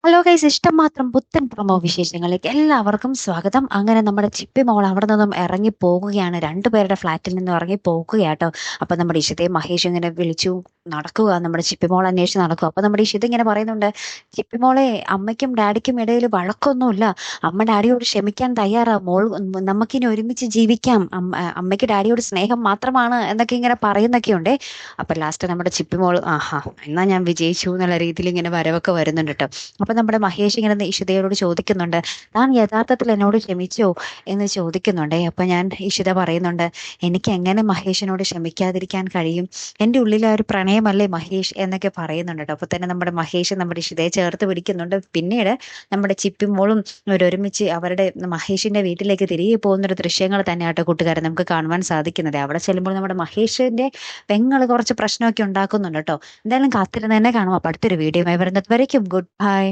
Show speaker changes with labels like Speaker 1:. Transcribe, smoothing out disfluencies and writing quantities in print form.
Speaker 1: Hello guys, ഇഷ്ടം മാത്രം പുത്തൻ പ്രൊമോ വിശേഷങ്ങളിലേക്ക് എല്ലാവർക്കും സ്വാഗതം. അങ്ങനെ നമ്മുടെ ചിപ്പി മോൾ അവിടെ നിന്നും ഇറങ്ങി പോകുകയാണ്. രണ്ടുപേരുടെ ഫ്ലാറ്റിൽ നിന്നും ഇറങ്ങി പോകുകയാട്ടോ. അപ്പൊ നമ്മുടെ ഇഷിതയും മഹേഷും ഇങ്ങനെ വിളിച്ചു നടക്കുക, നമ്മുടെ ചിപ്പി മോൾ അന്വേഷിച്ച് നടക്കുക. അപ്പൊ നമ്മുടെ ഇഷിത ഇങ്ങനെ പറയുന്നുണ്ട്, ചിപ്പി മോളെ, അമ്മയ്ക്കും ഡാഡിക്കും ഇടയിൽ വഴക്കൊന്നുമില്ല, അമ്മ ഡാഡിയോട് ക്ഷമിക്കാൻ തയ്യാറാ, മോൾ നമുക്കിനി ഒരുമിച്ച് ജീവിക്കാം, അമ്മയ്ക്ക് ഡാഡിയോട് സ്നേഹം മാത്രമാണ് എന്നൊക്കെ ഇങ്ങനെ പറയുന്നൊക്കെയുണ്ടേ. അപ്പൊ ലാസ്റ്റ് നമ്മുടെ ചിപ്പി മോൾ ആഹാ എന്നാ ഞാൻ വിജയിച്ചു എന്നുള്ള രീതിയിൽ ഇങ്ങനെ വരവൊക്കെ വരുന്നുണ്ട് കേട്ടോ. അപ്പൊ നമ്മുടെ മഹേഷ് ഇങ്ങനെ ഇഷിതയോട് ചോദിക്കുന്നുണ്ട്, താൻ യഥാർത്ഥത്തിൽ എന്നോട് ക്ഷമിച്ചോ എന്ന് ചോദിക്കുന്നുണ്ടേ. അപ്പൊ ഇഷിത പറയുന്നുണ്ട്, എനിക്ക് എങ്ങനെ മഹേഷിനോട് ക്ഷമിക്കാതിരിക്കാൻ കഴിയും, എൻ്റെ ഉള്ളിലെ ആ ഒരു പ്രണയമല്ലേ മഹേഷ് എന്നൊക്കെ പറയുന്നുണ്ട് കേട്ടോ. അപ്പൊ തന്നെ നമ്മുടെ മഹേഷ് നമ്മുടെ ഇഷിതയെ ചേർത്ത് പിടിക്കുന്നുണ്ട്. പിന്നീട് നമ്മുടെ ചിപ്പിമോളും ഒരുമിച്ച് അവരുടെ മഹേഷിന്റെ വീട്ടിലേക്ക് തിരികെ പോകുന്നൊരു ദൃശ്യങ്ങൾ തന്നെയാട്ടോ കൂട്ടുകാരെ നമുക്ക് കാണുവാൻ സാധിക്കുന്നത്. അവിടെ ചെല്ലുമ്പോൾ നമ്മുടെ മഹേഷിന്റെ പെങ്ങൾ കുറച്ച് പ്രശ്നമൊക്കെ ഉണ്ടാക്കുന്നുണ്ട് കേട്ടോ. എന്തായാലും കാത്തിരുന്ന് തന്നെ കാണും. അപ്പൊ അടുത്തൊരു വീഡിയോ വരുന്നത് വരയ്ക്കും ഗുഡ് ബൈ.